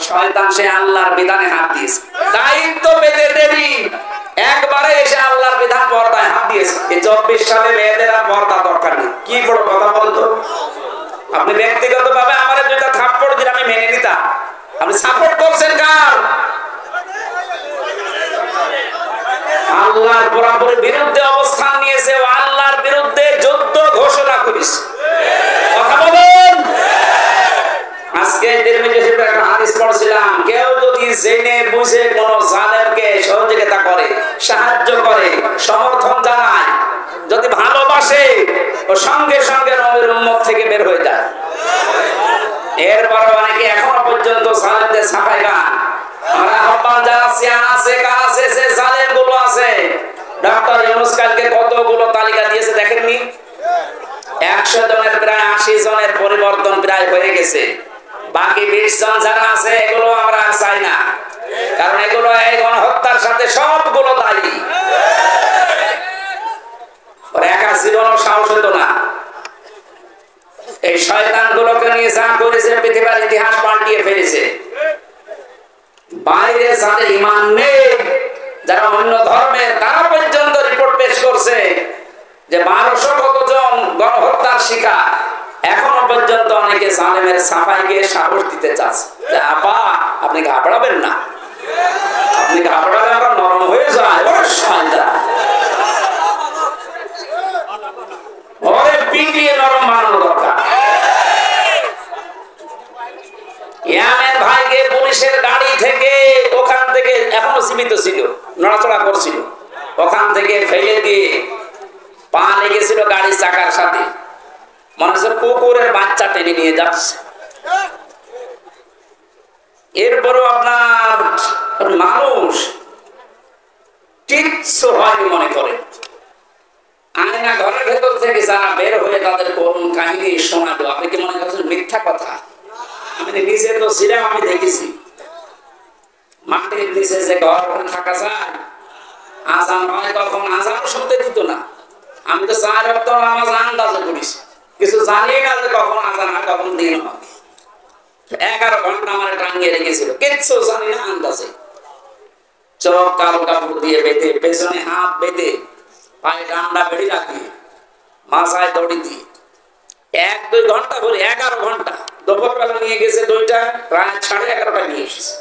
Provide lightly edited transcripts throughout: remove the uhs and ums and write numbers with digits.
শয়তান সে আল্লাহর বিধানে হাত দিয়েছে, দায়িত্ব পেতে দেরি একবারে এসে আল্লাহর বিধান পর্দায় হাত দিয়েছে। এই 24 সালে মেয়েদের আর পর্দা দরকার নেই। কি বড় কথা বলতো, আপনি ব্যক্তিগত ভাবে আমার দুইটা থাপ্পড় দিলে আমি মেনে নিতাম, আপনি সাপোর্ট করছেন কার? আল্লাহর পুরোপুরি বিরুদ্ধে অবস্থান নিয়েছে ও আল্লাহর বিরুদ্ধে যুদ্ধ ঘোষণা করেছে। কথা বলেন। আজকে একটা হাদিস পড়ছিলাম, কেউ যদি জেনে বুঝে কোন জালেমকে সহযোগিতা করে, সাহায্য করে, সমর্থন জানায়, যদি ভালোবাসে, ও সঙ্গে সঙ্গে নবীর উম্মত থেকে বের হয়ে যায়। এরপর অনেকে এখনো পর্যন্ত জালেমদের ছাপাই গান। আমরা আহ্বান জানাচ্ছি, আছে কাছে যে জালেম গুলো আছে, ডক্টর ইউনূস কালকে কতগুলো তালিকা দিয়েছে দেখেননি? 100 জনের প্রায় 80 জনের পরিবর্তন প্রায় হয়ে গেছে। বাকি 20 জন যারা আছে এগুলো আমরা চাই না, কারণ এগুলো এই গণহত্যার সাথে সবগুলো দায়ী। ওর একা জীবনও সাহস হতো না। এই শয়তান গুলোকে নিয়ে যা করেছে পৃথিবীর ইতিহাস পাল্টিয়ে ফেলেছে। বাইরে যাদের ঈমান নেই, যারা অন্য ধর্মের, তারা পর্যন্ত রিপোর্ট পেশ করছে যে 1200 কতজন গণহত্যার শিকার। এখনো পর্যন্ত অনেকে জালেমের সাফাই গিয়ে সাহস দিতে চাচ্ছে যে আপা আপনি ঘাবড়াবেন না, আপনি ঘাবড়ালে আমরা নরম হয়ে যায়। ওরে পিটিয়ে নরম বানানো দরকার। ইয়ামেন ভাইকে পুলিশের গাড়ি থেকে, ওখান থেকে এখনো জীবিত ছিল, নড়াচড়া করছিল, ওখান থেকে ফেলে দিয়ে পা লেগেছিল গাড়ির চাকার সাথে, মনে হচ্ছে কুকুরের বাচ্চা টেনে নিয়ে যাচ্ছে। এরপরও আপনার মানুষ কিচ্ছু হয়নি মনে করে। আয়না ঘরের ভেতর থেকে যারা বের হয়ে তাদের করুণ কাহিনী শোনালো, আপনি কি মনে করছেন মিথ্যা কথা? আমি নিজে তো ছিলাম, আমি দেখেছি মাটির নিচে যে ঘর থাকা যায়, আজান হয় তখন আজানও শুনতে দিত না। আমি তো 4 ওয়াক্ত নামাজ আন্দাজে পড়েছি, কিছু জানি না যে কখন আজান হয় কখন দিন হয়। 11 ঘন্টা আমার টাঙ্গিয়ে রেখেছিল, কিচ্ছু জানি না, আন্দাজে। চোখ কালো কাপড় দিয়ে বেঁধে, পেছনে হাত বেঁধে, পায়ে ডান্ডা বেড়ে রাখি, মাথায় দড়ি দিয়ে 1-2 ঘন্টা বলে 11 ঘন্টা। দুপুরবেলা নিয়ে গেছে 2টা, রাত 11:30 নিয়ে এসেছে।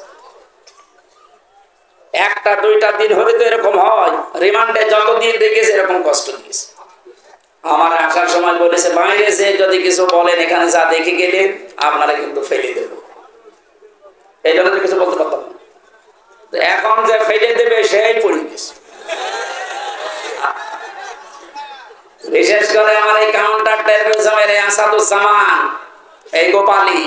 1টা-2টা দিন হলে তো এরকম হয়। রিমান্ডে যতদিন দেখেছে এরকম কষ্ট দিয়েছে। আমার আসার সময় বলেছে বাইরে যে যদি কিছু বলেন এখানে যা দেখে গেলেন আপনারা কিন্তু ফেলে দেব, এই জন্য কিছু বলতে পারতাম না। এখন যে ফেলে দেবে সেই পরিবেশ। বিশেষ করে আমার এই কাউন্টার টেরোরিজমের আসাদুজ্জামান, এই গোপালী,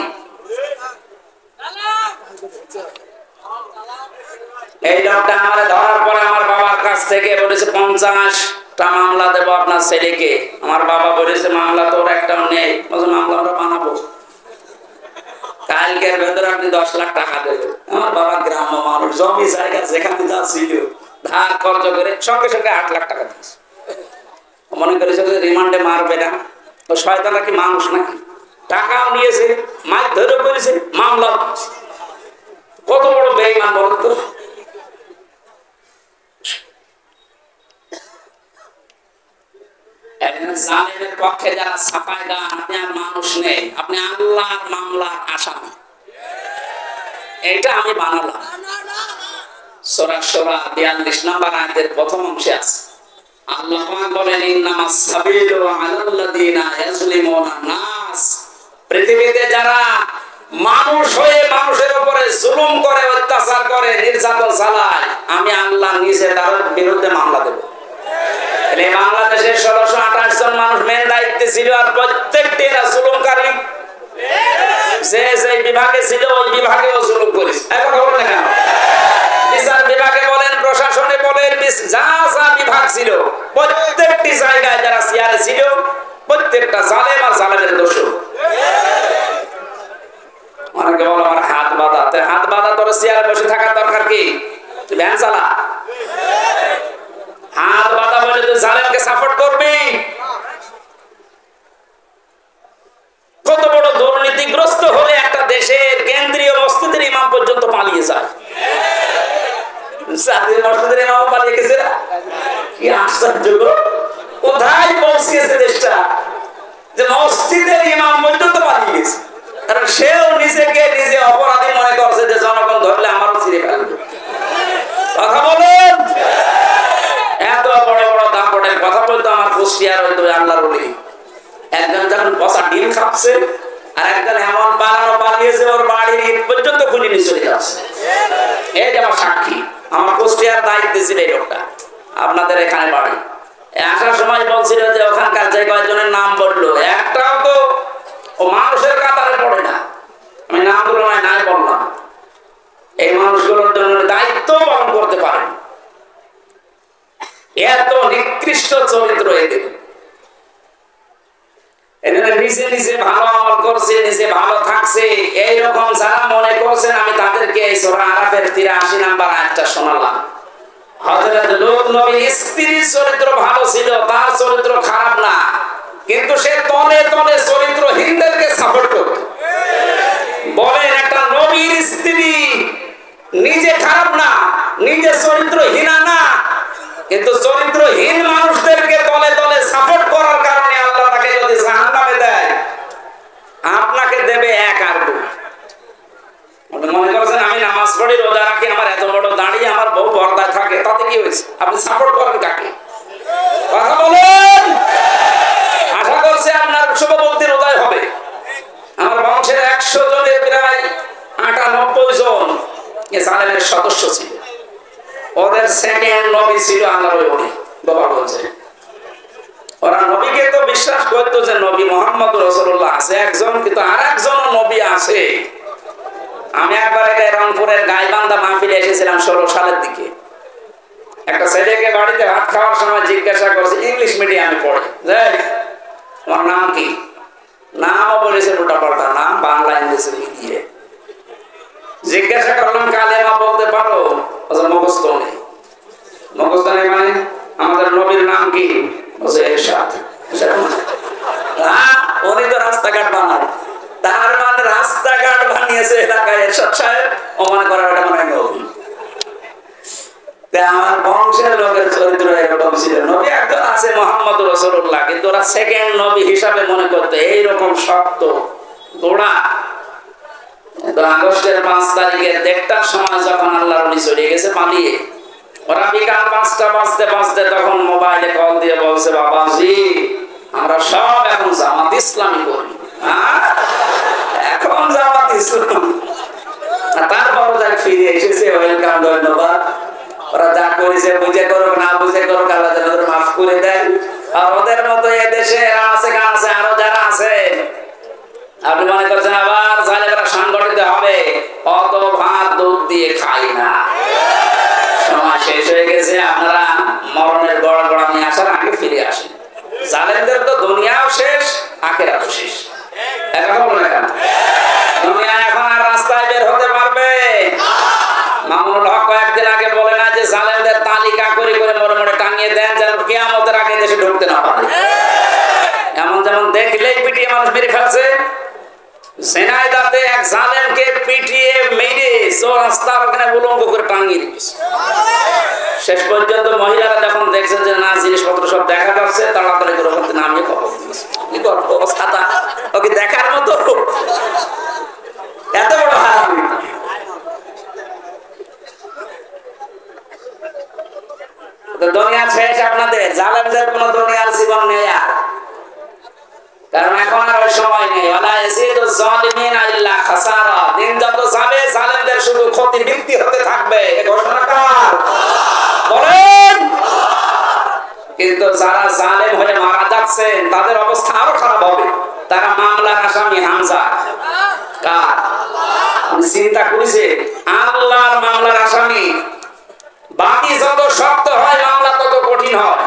এই লোকটা আমার ধরার পরে আমার বাবার কাছ থেকে বলেছে 50টা মামলা দেবো আপনার ছেলেকে। আমার বাবা বলেছে মামলা তোর একটাও নেই, মামলা আমরা বানাবো, কালকের ভেতরে আপনি 10 লাখ টাকা দেবেন। আমার বাবা গ্রাম্য মানুষ, জমি জায়গা যেখানে যা ছিল ধার খরচ করে সঙ্গে সঙ্গে 8 লাখ টাকা দিয়েছে। মনে করেছে রিমান্ডে মারবে না, তো শয়তানরা কি মানুষ নাকি? টাকাও নিয়েছে, মাছ ধরে করেছে, মামলা। কত বড় বেঈমান বলুন তো। জালেমের পক্ষে যারা ছাপায় গান, আপনি আর মানুষ নেই, আপনি আল্লাহর মামলার আসামি। এইটা আমি বানালাম। সূরা সূরা 42 নম্বর আয়াতের প্রথম অংশে আছে। আল্লাহ পাক বলেন ইন্নামাস সাবিলু আলাল্লাযিনা ইয়াজলিমুনা নাস। পৃথিবীতে যারা মানুষ হয়ে মানুষের উপরে জুলুম করে, অত্যাচার করে, নির্যাতন চালায়, আমি আল্লাহ নিজে তার বিরুদ্ধে মামলা দেব। এই বাংলাদেশে 1628 জন মানুষ মেন দায়িত্বে ছিল, আর প্রত্যেকটি এরা জুলুমকারী। যে যে বিভাগে ছিল ওই বিভাগেও জুলুম করেছে। এখন বলেন না কেন? বিচার বিভাগে বলেন, প্রশাসনে বলেন, যা যা বিভাগ ছিল প্রত্যেকটি জায়গায় যারা চেয়ারে ছিল প্রত্যেকটা জালেম আর জালেমের দোষর। অনেকে বলে আমার হাত বাঁধা, হাত বাঁধা তোর চেয়ারে বসে থাকার দরকার কি? তুই ভ্যান চালা। হাত বাঁধা বলে তুই জালেমকে সাপোর্ট করবি? কত বড় দুর্নীতিগ্রস্ত হলে একটা দেশের কেন্দ্রীয় মসজিদের ইমাম আশ্চর্য, কোথায় পৌঁছেছে দেশটা যে মসজিদের ইমাম পর্যন্ত পালিয়ে গেছে, কারণ সেও নিজেকে নিজে অপরাধী মনে করছে যে জনগণ ধরলে আমারও ছিঁড়ে ফেলবে। কথা বলেন, এত বড় বড় দাপটের কথা বলতো আমার কুষ্টিয়ার হইতো আল্লাহর ওলি। একজন যখন পচা ডিম খাচ্ছে, আর একজন এমন পালানো পালিয়েছে ওর বাড়ির ইট পর্যন্ত খুলে নিয়ে চলে যাচ্ছে। এই যে আমার সাক্ষী, আমার কুষ্টিয়ার দায়িত্ব ছিল এই লোকটা, আপনাদের এখানে বাড়ি। আসার সময় বলছিল যে ওখানকার যে কয়েকজনের নাম বললো, একটাও তো ও মানুষের কাতারে পড়ে না। আমি নামগুলো নাই বললাম, এই মানুষগুলোর জন্য দায়িত্ব পালন করতে পারে। এত নিকৃষ্ট চরিত্র এদের। নিজে নিজে ভালো আমল করছে, নিজে ভালো থাকছে, এইরকম যারা মনে করছেন, আমি তাদেরকে এই সূরা আরাফের 83 নাম্বার আয়াতটা শোনালাম। হযরত লূত নবীর স্ত্রীর চরিত্র ভালো ছিল, তার চরিত্র খারাপ না, কিন্তু সে তলে তলে চরিত্রহীনদেরকে সাপোর্ট করত। বলেন, একটা নবীর স্ত্রী নিজে খারাপ না, নিজে চরিত্রহীনা না, কিন্তু চরিত্রহীন মানুষদেরকে তলে তলে সাপোর্ট করার কারণে আল্লাহ তাকে যদি জাহান্নামে দেয়, আপনাকে দেবে এক আর দুই। মনে করছেন আমি নামাজ পড়ি, রোজা রাখি, আমার এত বড় দাঁড়িয়ে আমার বউ পর্দায় থাকে, তাতে কি হয়েছে? আপনি সাপোর্ট করেন কাকে? কথা বলেন। আশা করছি আপনার শুভবুদ্ধির উদয় হবে। আমার বংশের 100 জনের প্রায় 98 জন জালেমের সদস্য ছিল। ওদের সেকেন্ড নবী ছিল আল্লাহর ওলি। বাবা বলছে ওরা নবীকে তো বিশ্বাস করতো যে নবী মুহাম্মদ রাসূলুল্লাহ আছে একজন, কিন্তু আরেকজন নবী আছে। আমি একবার রংপুরের গাইবান্ধা মাহফিলে এসেছিলাম 16 সালের দিকে। একটা ছেলেকে বাড়িতে ভাত খাওয়ার সময় জিজ্ঞাসা করছে, ইংলিশ মিডিয়ামে পড়ে, তোমার নাম কি? নামও বলেছে উল্টা পাল্টা নাম, বাংলা ইংলিশে মিলিয়ে। জিজ্ঞাসা করলাম কালেমা বলতে পারো? মুখস্থ নেই। মুখস্থ নেই মানে আমাদের নবীর নাম কি? বলছে এরশাদ। উনি তো রাস্তাঘাট বানায়, তার মানে রাস্তাঘাট বানিয়েছে এলাকায় এরশাদ সাহেব, ও মনে করে ওটা মনে হয় নবী। আমার বংশের লোকের চরিত্র এরকম ছিল। নবী একজন আছে মুহাম্মদ রাসূলুল্লাহ, কিন্তু ওরা সেকেন্ড নবী হিসাবে মনে করতো। এইরকম শক্ত গোড়া। আগস্টের 5 তারিখে 1টার সময় যখন আল্লাহর ওলি চলে গেছে পালিয়ে, ওরা বিকাল 5টা বাজতে বাজতে তখন মোবাইলে কল দিয়ে বলছে, বাবাজি আমরা সব এখন জামাত ইসলামী করি। এখন জামাত ইসলাম। তারপর যাক ফিরে এসেছে, ওয়েলকাম, ধন্যবাদ। ওরা যা করেছে বুঝে করুক না বুঝে করুক, আল্লাহ যেন মাফ করে দেন। আর ওদের মতো এদেশে আছে আরো যারা আছে, আপনি মনে করছেন আবার জালেমরা সংগঠিত হবে, অত ভাত দুধ দিয়ে খাই না। সময় শেষ হয়ে গেছে, আপনারা মরণের গড় গড়া নিয়ে আসার আগে ফিরে আসেন। জালেমদের তো দুনিয়াও শেষ, আখিরাতও শেষ। এখন বলে কেন দুনিয়া এখন আর রাস্তায় বের হতে পারবে? মামুনুল হক কয়েকদিন আগে বলে না যে জালেমদের তালিকা করে করে মরে মরে টাঙিয়ে দেন, যেন কিয়ামতের আগে দেশে ঢুকতে না পারে। এমন যেমন দেখলেই পিটিয়ে মানুষ মেরে ফেলছে। ঝিনাইদহে এক জালেমকে পিটিয়ে মেরে রাস্তার ওখানে উলঙ্গ করে টাঙিয়ে রেখেছে। শেষ পর্যন্ত মহিলারা যখন দেখছেন যে না জিনিসপত্র সব দেখা যাচ্ছে, তাড়াতাড়ি করে ওখান থেকে নামিয়ে খবর দিয়েছে। কি করবো, ছাতা ওকে দেখার মতো এত বড় হারামি। দুনিয়া শেষ আপনাদের, জালেমদের কোন দুনিয়ার জীবন নেই আর, কারণ এখন আর ওই সময় নেই। ওয়ালা ইয়াজিদুজ জালিমিনা ইল্লা খাসারা। দিন যত যাবে জালেমদের শুধু ক্ষতির বৃদ্ধি হতে থাকবে। এই ঘোষণা কার? বলেন। কিন্তু যারা জালেম হয়ে মারা যাচ্ছেন তাদের অবস্থা আরো খারাপ হবে। তারা মামলার আসামি হামজা। কার? চিন্তা করেছে আল্লাহর মামলার আসামি। বাদী যত শক্ত হয় মামলা তত কঠিন হয়।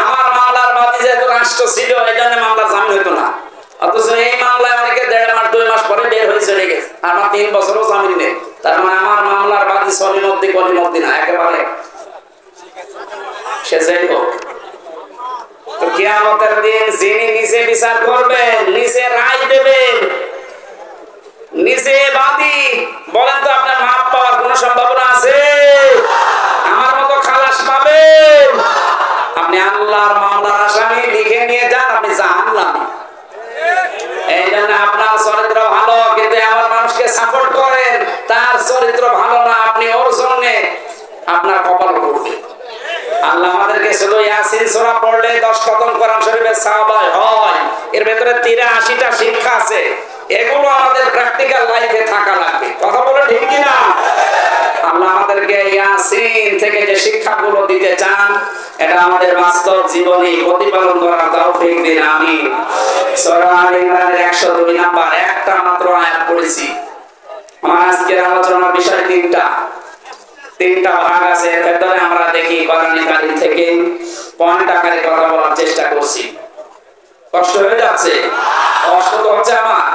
আমার মামলার বাদী যেহেতু রাষ্ট্র ছিল, এই জন্য মামলা জামিন হইতো না। অথচ এই মামলায় অনেকে 1.5 মাস 2 মাস পরে বের হয়ে চলে গেছে, আমার 3 বছরও জামিন নেই। তার মানে আমার মামলার বাদী সলিমদ্দি না, একেবারে সে যাই হোক। তো কিয়ামতের দিন যিনি নিজে বিচার করবেন, নিজে রায় দেবেন, নিজে বাদী, বলেন তো আপনার মাপ পাওয়ার কোন সম্ভাবনা আছে? আমার মতো খালাস পাবেন? আপনি সাপোর্ট করেন, তার চরিত্র ভালো না, আপনি ওর জন্য আপনার কপাল পড়বে। আল্লাহ আমাদেরকে শুধু ইয়াসিন সূরা পড়লে 10 খতম কোরআন শরীফের সওয়াব হয়, এর ভেতরে 83টা শিক্ষা আছে। এগুলো আমাদের প্র্যাকটিক্যাল লাইফে থাকা লাগবে। কথা বলে ঠিক কি না? আল্লাহ আমাদেরকে ইয়াসিন থেকে যে শিক্ষাগুলো দিতে চান, এটা আমাদের বাস্তব জীবনে প্রতিপালন করার তৌফিক দিন, আমিন। সূরা আলে ইমরানের 102 নাম্বার একটা মাত্র আয়াত পড়েছি। আমার আজকের আলোচনার বিষয় তিনটা ভাগ আছে। এর ভেতরে আমরা দেখি কোরআন কারীম থেকে পয়েন্ট আকারে কথা বলার চেষ্টা করছি। কষ্ট হয়ে যাচ্ছে? কষ্ট তো হচ্ছে আমার,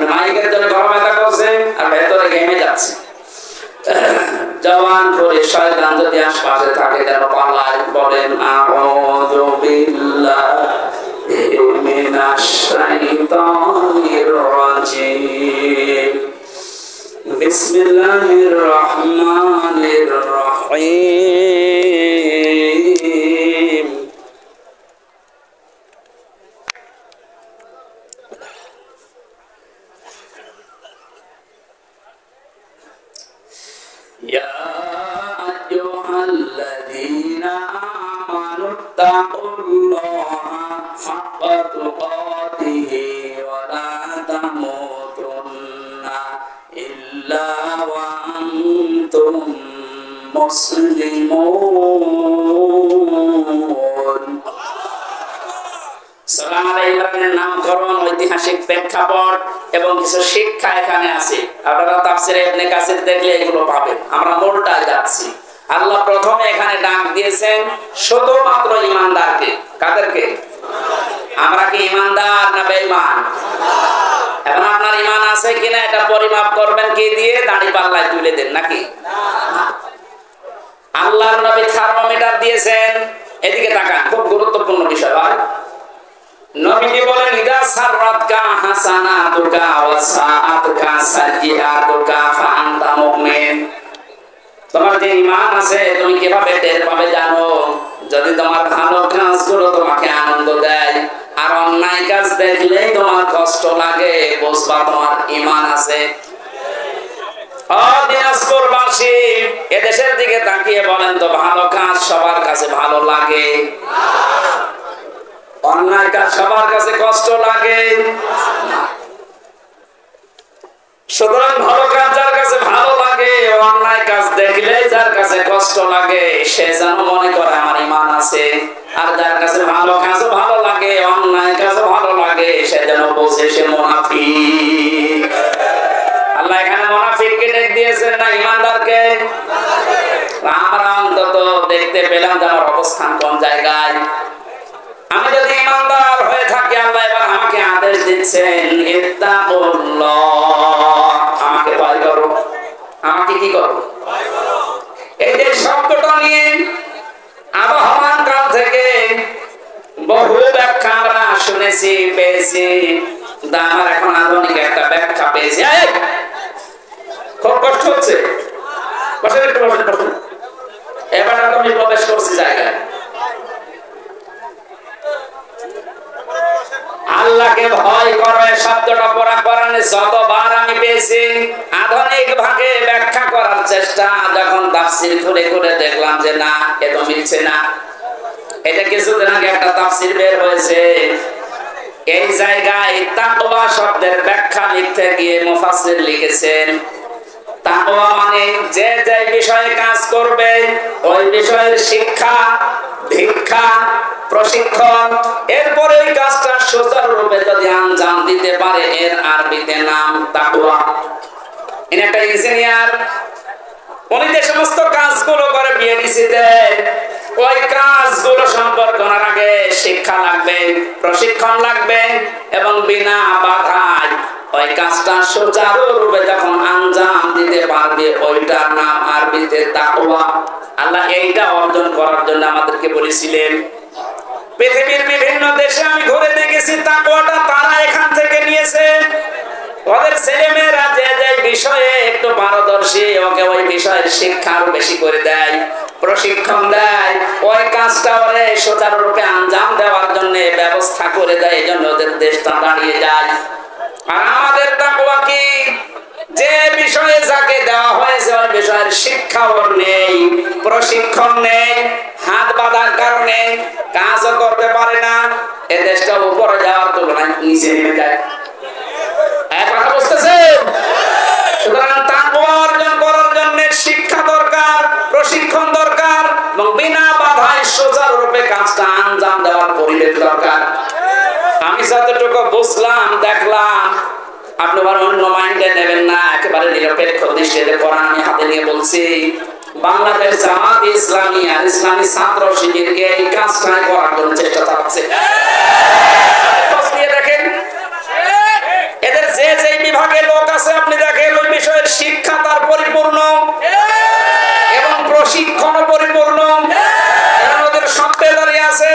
মাইকের জন্য গলা ব্যথা করছে আর ভেতরে ঘেমে যাচ্ছে। জওয়ান করে শয়তান যদি আশপাশে থাকে যেন পালায়। বলেন আউযু বিল্লাহি মিনাশ শাইতানির রাজিম। বিসমিল্লাহির রহমানির রহিম। ইয়া আইয়ুহাল্লাযীনা আমানুত্তাকুল্লাহা হাক্কা তুকাতিহি ওয়া লা তামুতুন্না ইল্লা ওয়া আনতুম মুসলিমুন। সূরা আলে ইমরানের নামকরণ, ঐতিহাসিক প্রেক্ষাপট এবং কিছু শিক্ষা এখানে আছে। আপনারা তাফসীরে ইবনে কাসির দেখলে এগুলো পাবেন। আমরা মূলটা যাচ্ছি। আল্লাহ প্রথমে এখানে ডাক দিয়েছেন শুধুমাত্র ঈমানদারকে। কাদেরকে? আমরা কি ঈমানদার না বেঈমান? এখন আপনার ঈমান আছে কিনা এটা পরিমাপ করবেন কি দিয়ে? দাড়ি পাল্লায় তুলে দেন নাকি? আল্লাহর নবী থার্মোমিটার দিয়েছেন। এদিকে তাকান, খুব গুরুত্বপূর্ণ বিষয়। হয় নবীজি বলেন ইদা সাররাতকা হাসানাতুকা ওয়া সাআতুকা সাইয়্যাতুকা ফাআনতা মুমিন। তোমার যে ঈমান আছে তুমি কিভাবে টের পাবে জানো? যদি তোমার ভালো কাজগুলো তোমাকে আনন্দ দেয় আর অন্যায় কাজ দেখলেই তোমার কষ্ট লাগে, বুঝবা তোমার ঈমান আছে। দিনাজপুরবাসী এদেশের দিকে তাকিয়ে বলেন তো, ভালো কাজ সবার কাছে ভালো লাগে? অন্যায় কাজ সবার কাছে কষ্ট লাগে? সুতরাং ভালো কাজ যার কাছে ভালো লাগে, অন্যায় কাজ দেখলে যার কাছে কষ্ট লাগে, সে যেন মনে করে আমার ঈমান আছে। আর যার কাছে ভালো কাজও ভালো লাগে, অন্যায় কাজও ভালো লাগে, সে যেন বোঝে সে মুনাফিক। আল্লাহ এখানে মুনাফিককে ডেকে দিয়েছেন না ঈমানদারকে? আমরা অন্তত দেখতে পেলাম যে আমার অবস্থান কোন জায়গায়। আমি যদি ঈমানদার হয়ে থাকি, আল্লাহ এবার আমাকে আদেশ দিচ্ছেন ইত্তাকুল্লাহ, আমাকে ভয় করো। আমাকে কি করো? এই যে শব্দটা নিয়ে আবহমান কাল থেকে বহু ব্যাখ্যা আমরা শুনেছি, পেয়েছি। আমার এখন আধুনিক একটা ব্যাখ্যা পেয়েছি। খুব কষ্ট হচ্ছে। বসেন একটু, বসেন বসেন। এবার আমি প্রবেশ করছি জায়গায়। আল্লাহকে ভয় করে শব্দটা পড়া কোরআনে যতবার আমি পেয়েছি, আধুনিক ভাগে ব্যাখ্যা করার চেষ্টা, যখন তাফসীর খুলে খুলে দেখলাম যে না, এ তো মিলছে না। এটা কিছুদিন আগে একটা তাফসীর বের হয়েছে, এই জায়গায় তাকওয়া শব্দের ব্যাখ্যা লিখতে গিয়ে মুফাসসির লিখেছেন তাকওয়া মানে যে যে বিষয়ে কাজ করবে ওই বিষয়ের শিক্ষা, দীক্ষা, প্রশিক্ষণ, এরপরে ওই কাজটা সুচারুরূপে যদি আঞ্জাম দিতে পারে, এর আরবিতে নাম তাকওয়া। ইনি একটা ইঞ্জিনিয়ার, উনি যে সমস্ত কাজগুলো করে বিএডিসিতে, ওই কাজগুলো সম্পর্কে ওনার আগে শিক্ষা লাগবে, প্রশিক্ষণ লাগবে, এবং বিনা বাধায় ওই কাজটা সুচারুরূপে যখন আঞ্জাম দিতে পারবে, ওইটার নাম আরবিতে তাকওয়া। আল্লাহ এইটা অর্জন করার জন্য আমাদেরকে বলেছিলেন। পৃথিবীর বিভিন্ন দেশে আমি ঘুরে দেখেছি, তাকওয়াটা তারা এখান থেকে নিয়েছে। ওদের ছেলেমেয়েরা যে যে বিষয়ে একটু পারদর্শী, ওকে ওই বিষয়ের শিক্ষা আরো বেশি করে দেয়, প্রশিক্ষণ দেয়, ওই কাজটা ওরে সুচারুরূপে আঞ্জাম দেওয়ার জন্য ব্যবস্থা করে দেয়। এই জন্য ওদের দেশটা দাঁড়িয়ে যায়। আর আমাদের তাকওয়া কি? যে বিষয়ে যাকে দেওয়া হয়েছে ওই বিষয়ের শিক্ষাও নেই, প্রশিক্ষণ নেই, হাত বাঁধার কারণে কাজও করতে পারে না, এ দেশটা উপরে যাওয়ার তুলনায় নিচে নেমে যায়। এক কথা বুঝতেছে? সুতরাং তাকওয়া অর্জন করার জন্য শিক্ষা দরকার, প্রশিক্ষণ দরকার এবং বিনা বাধায় সুচারুরূপে কাজটা আঞ্জাম দেওয়ার পরিবেশ দরকার। আমি যতটুকু বুঝলাম দেখলাম, আপনি আবার অন্য মাইন্ডে নেবেন না, একেবারে নিরপেক্ষ দৃষ্টিতে কোরআন আমি হাতে নিয়ে বলছি। বাংলাদেশ জামাত ইসলামী আর ইসলামী ছাত্র শিবিরকে এই কাজটাই করার জন্য চেষ্টা চালাচ্ছে। দেখেন এদের যে যে বিভাগে লোক আছে আপনি দেখেন ওই বিষয়ের শিক্ষা তার পরিপূর্ণ এবং প্রশিক্ষণ পরিপূর্ণ। ওদের সপ্তাহে দাঁড়িয়ে আছে,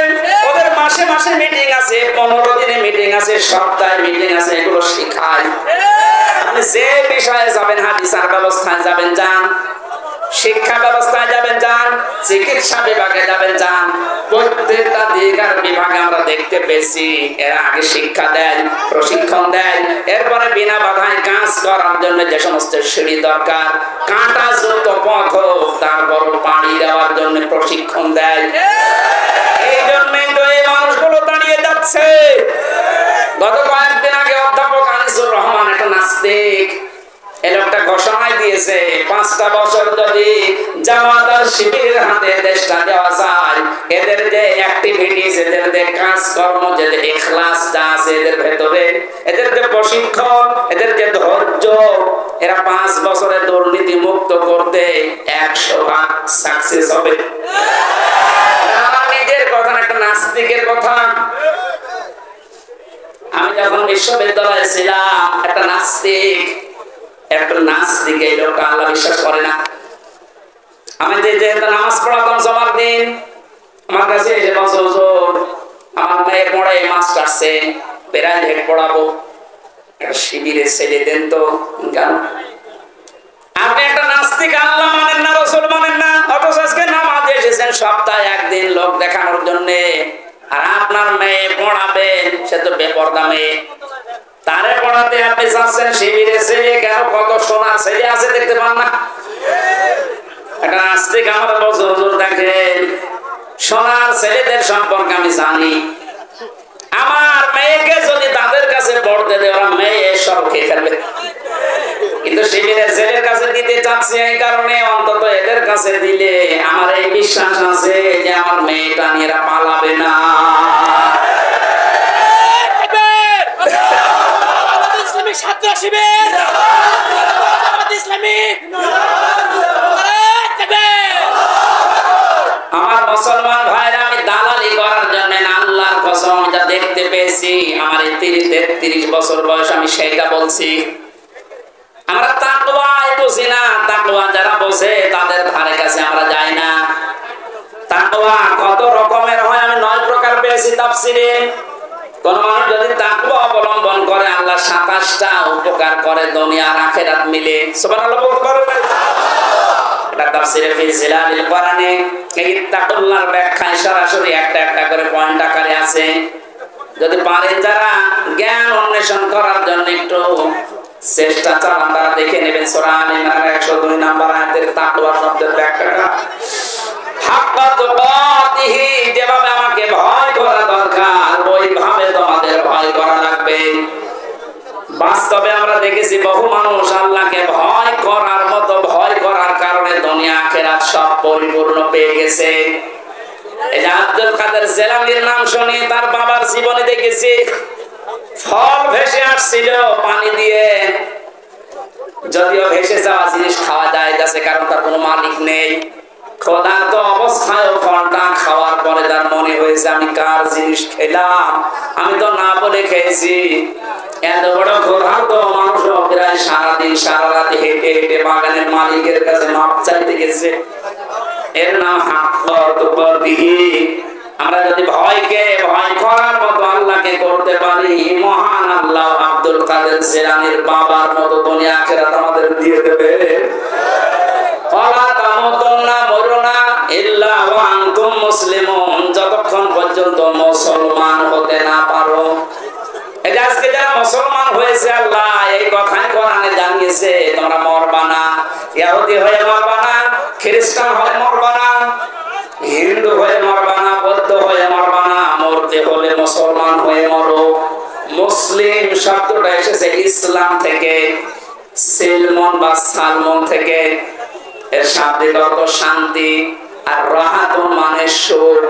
ওদের মাসে মাসে মিটিং আছে, 15 দিনে মিটিং আছে, সপ্তাহে মিটিং আছে, এগুলো শিখায়। আপনি যে বিষয়ে যাবেন, হাদিসের ব্যবস্থায় যাবেন যান, শিক্ষা ব্যবস্থায় যাবেন যান, চিকিৎসা বিভাগে যাবেন যান, প্রত্যেকটা দিকের বিভাগে আমরা দেখতে পেয়েছি এরা আগে শিক্ষা দেয়, প্রশিক্ষণ দেয়, এরপরে বিনা বাধায় কাজ করার জন্য যে সমস্ত সিঁড়ি দরকার, কাঁটাযুক্ত পথ তারপর পাড়ি দেওয়ার জন্য প্রশিক্ষণ দেয়। এই জন্যই তো এই মানুষগুলো দাঁড়িয়ে যাচ্ছে। গত কয়েকদিন আগে অধ্যাপক আনিসুর রহমান, একটা নাস্তিক, এই লোকটা ঘোষণায় দিয়েছে 5টা বছর যদি জামাত আর শিবিরের হাতে দেশটা দেওয়া যায়, এদের যে অ্যাক্টিভিটিস, এদের যে কাজকর্ম, যে ইখলাস যা আছে এদের ভেতরে, এদের যে প্রশিক্ষণ, এদের যে ধৈর্য, এরা 5 বছরে দুর্নীতি মুক্ত করতে 100% সাকসেস হবে। আমার নিজের কথা, একটা নাস্তিকের কথা। আমি যখন বিশ্ববিদ্যালয়ে ছিলাম, একটা নাস্তিক এই লোকটা আল্লাহ বিশ্বাস করে না। আমি যেহেতু নামাজ পড়াতাম জমার দিন, আমার কাছে এসে বলছে, হুজুর আমার মেয়ে পড়ে মাস্টার্সে, প্রাইভেট পড়াবো, একটা শিবিরে ছেলে দেন তো। কেন? আপনি একটা নাস্তিক, আল্লাহ মানেন না, রাসূল মানেন না, অথচ আজকে নামাজে এসেছেন সপ্তাহে একদিন লোক দেখানোর জন্য, আর আপনার মেয়ে পড়াবেন, সে তো বেপরদা মেয়ে, তারে পড়াতে আপনি যাচ্ছেন শিবিরে ছেলে। কেন? কত সোনার ছেলে আছে দেখতে পান না? একটা নাস্তিক আমার বলছে, হুজুর দেখেন সোনার ছেলেদের সম্পর্কে আমি জানি, আমার মেয়েকে যদি তাদের কাছে পড়তে দেয় ওরা মেয়ে সব খেয়ে ফেলবে, কিন্তু শিবিরের ছেলের কাছে দিতে চাচ্ছি এই কারণে অন্তত এদের কাছে দিলে আমার এই বিশ্বাস আছে যে আমার মেয়েটা নিয়ে এরা পালাবে না। ছাত্র শিবির, আমার মুসলমান ভাইরা, আমি দালালি করার জন্য না, আল্লাহর কসম যা দেখতে পেয়েছি আমার 33 বছর বয়স, আমি সেইটা বলছি। আমরা তাকওয়াই বুঝি না, তাকওয়া যারা বোঝে তাদের ধারে কাছে আমরা যাই না। তাকওয়া কত রকমের হয় আমি 9 প্রকার পেয়েছি তাফসীরে। কোন মানুষ যদি তাকওয়া অবলম্বন করে আল্লাহ 27টা উপকার করে দুনিয়া আর আখিরাত মিলে। সুবহানাল্লাহ বলতে পারবেন? এটা তাফসীরে ফি জিলালিল কোরআনে এই তাকওয়ার ব্যাখ্যায় সরাসরি একটা একটা করে পয়েন্ট আকারে আছে। যদি পারেন যারা জ্ঞান অন্বেষণ করার জন্য একটু চেষ্টা চালান, তারা দেখে নেবেন সূরা আল ইমরানের 102 নম্বর আয়াতের তাকওয়া শব্দের ব্যাখ্যাটা। হাক্কা তুকাতিহি, যেভাবে আমাকে ভয় করা দরকার ওইভাবে তোমাদের ভয় করা লাগবে। বাস্তবে আমরা দেখেছি বহু মানুষ আল্লাহকে ভয় করার মতো ভয় করার কারণে দুনিয়া আখিরাত সব পরিপূর্ণ পেয়ে গেছে। এই যে আব্দুল কাদের জেলানির নাম শুনি, তার বাবার জীবনে দেখেছি ফল ভেসে আসছিল পানি দিয়ে, যদিও ভেসে যাওয়া জিনিস খাওয়া যায় যাচ্ছে, কারণ তার কোনো মালিক নেই। ক্ষুধার্ত অবস্থায় ফলটা খাওয়ার পরে তার মনে হয়েছে আমি কার জিনিস খেলাম, আমি তো না বলে খেয়েছি। এত বড় ক্ষুধার্ত মানুষ প্রায় সারাদিন সারা রাত হেঁটে হেঁটে বাগানের মালিকের কাছে মাপ চাইতে গেছে। এর নাম হাক্কাতুকাতিহি। আমরা যদি ভয়কে ভয় করার মতো আল্লাহকে করতে পারি, মহান আল্লাহ আব্দুল কাদের জিলানীর বাবার মতো দুনিয়া আখিরাত আমাদের দিয়ে দেবে। ওয়ালা তামুতুন্না, মরো না, ইল্লা ওয়া আনতুম মুসলিমুন, যতক্ষণ পর্যন্ত মুসলমান হতে না পারো। এই যে আজকে যারা মুসলমান হয়েছে আল্লাহ এই কথাই কোরআনে জানিয়ে হয়েছে তোমরা মরবা না, ইহুদি হয়ে মরবা না, খ্রিস্টান হয়ে মরবা না, হিন্দু হয়ে মরবা না, বৌদ্ধ হয়ে মরবা না, মরতে হলে মুসলমান হয়ে মরো। মুসলিম শব্দটা এসেছে ইসলাম থেকে, সিলমন বা সালমন থেকে। এর শাব্দিক অর্থ শান্তি, আর রাহাতুন মানে সুখ।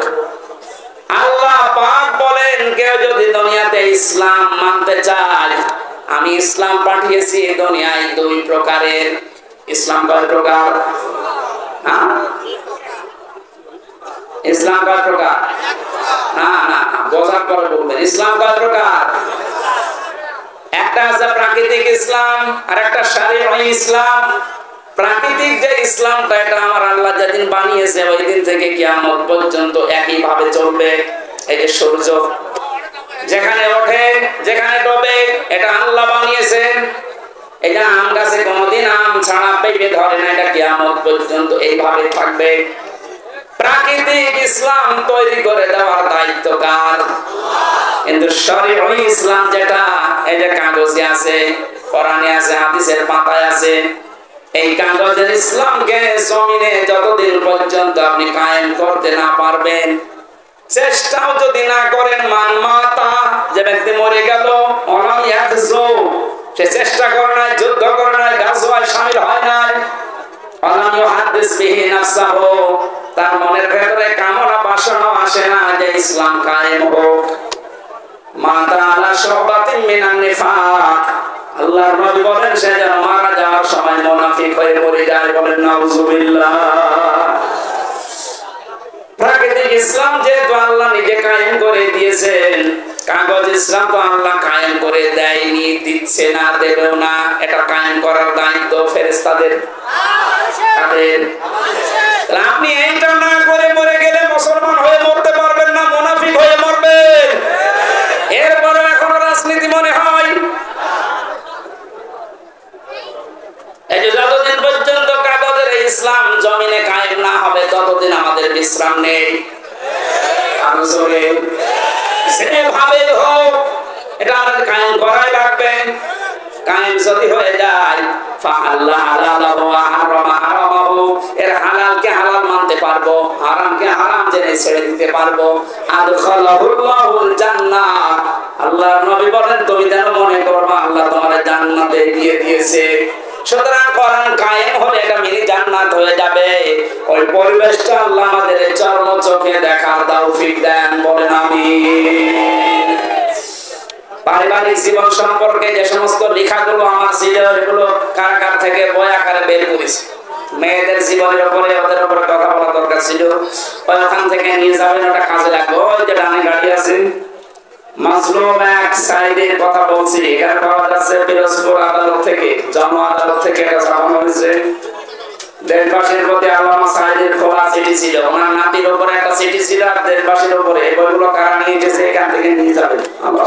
আল্লাহ পাক বলেন কেউ যদি দুনিয়াতে ইসলাম মানতে চায়, আমি ইসলাম পাঠিয়েছি দুনিয়ায় দুই প্রকারের। ইসলাম কয় প্রকার? ইসলাম কয় প্রকার? না না, বোঝার পরে বলবেন। ইসলাম কয় প্রকার? একটা আছে প্রাকৃতিক ইসলাম, আর একটা শারীঈ ইসলাম। প্রাকৃতিক যে ইসলামটা, এটা আমার আল্লাহ যেদিন বানিয়েছে ওই দিন থেকে কিয়ামত পর্যন্ত একই ভাবে চলবে। এই যে সূর্য যেখানে ওঠে যেখানে ডোবে, এটা আল্লাহ বানিয়েছেন। এটা আম গাছে কোনোদিন আম ছাড়া পেকে ধরে না, এটা কিয়ামত পর্যন্ত এইভাবে থাকবে। প্রাকৃতিক ইসলাম তৈরি করে দেওয়ার দায়িত্ব কার? কিন্তু শরীয়ী ইসলাম যেটা, এটা কাগজে আছে, কোরআনে আছে, হাদিসের পাতায় আছে। এই কাগজের ইসলামকে জমিনে যতদিন পর্যন্ত আপনি কায়েম করতে না পারবেন, চেষ্টাও যদি না করেন, মান মাতা, যে ব্যক্তি মরে গেল, অনাম ইয়াখজু, সে চেষ্টা করে নাই, যুদ্ধ করে নাই, গাজওয়ায় শামিল হয় নাই, অনাম ইউহাদ্দিস বিহি নাফসাহু, তার মনের ভেতরে কামনা বাসনা আসে না যে ইসলাম কায়েম হোক। মাতা আলা শুবাতিন মিনান নিফাক, আল্লাহর নবী বলেন সে যেন মারা যাওয়ার সময় মুনাফিক হয়ে মরে যায়। বলেন নাউজুবিল্লাহ। প্রাকৃতিক ইসলাম যেহেতু আল্লাহ নিজে কায়েম করে দিয়েছেন, কাগজ ইসলাম তো আল্লাহ কায়েম করে দেয়নি, দিচ্ছে না, দেবেও না। এটা কায়েম করার দায়িত্ব ফেরেশতাদের। আপনি এইটা না করে মরে গেলে মুসলমান হয়ে মরতে পারবেন না, মুনাফিক হয়ে মরবেন। এরপরে এখনো রাজনীতি মনে হয়। এই যে যতদিন পর্যন্ত কাগজের ইসলাম জমিনে কায়েম না হবে, ততদিন আমাদের বিশ্রাম নেই। যেভাবে হোক এটা আমাদের কায়েম করাই লাগবে। কায়েম যদি হয়ে যায়, এর হালালকে হালাল মানতে পারবো, হারামকে হারাম জেনে ছেড়ে দিতে পারবো। আদখালাহুল্লাহুল জান্নাহ, আল্লাহর নবী বলেন তুমি যেন মনে করবা আল্লাহ তোমার জান্নাতে দিয়ে দিয়েছে। সুতরাং কোরআন কায়েম হলে এটা মিনি জান্নাত হয়ে যাবে। ওই পরিবেশটা আল্লাহ আমাদের চর্ম চোখে দেখার তৌফিক দেন। বলেন আমিন। পারিবারিক জীবন সম্পর্কে যে সমস্ত লেখাগুলো আমার ছিল, এগুলো কারাগার থেকে বই আকারে বের করেছি। মেয়েদের জীবনের উপরে, ওদের উপরে কথা বলা দরকার ছিল, ওখান থেকে নিয়ে যাবেন, ওটা কাজে লাগবে। ওই যে ডানে গাড়ি আছে, মাজলুম এক সাইদের কথা বলছি, এটা পাওয়া যাচ্ছে পিরোজপুর আদালত থেকে, জন আদালত থেকে এটা ছাপানো হয়েছে। দেশবাসীর প্রতি আল্লামা সাইদের খোলা চিঠি ছিল, ওনার নাতির উপরে একটা চিঠি ছিল, আর দেশবাসীর উপরে। এই বইগুলো কারা নিয়ে গেছে, এখান থেকে নিয়ে যাবেন। আল্লাহ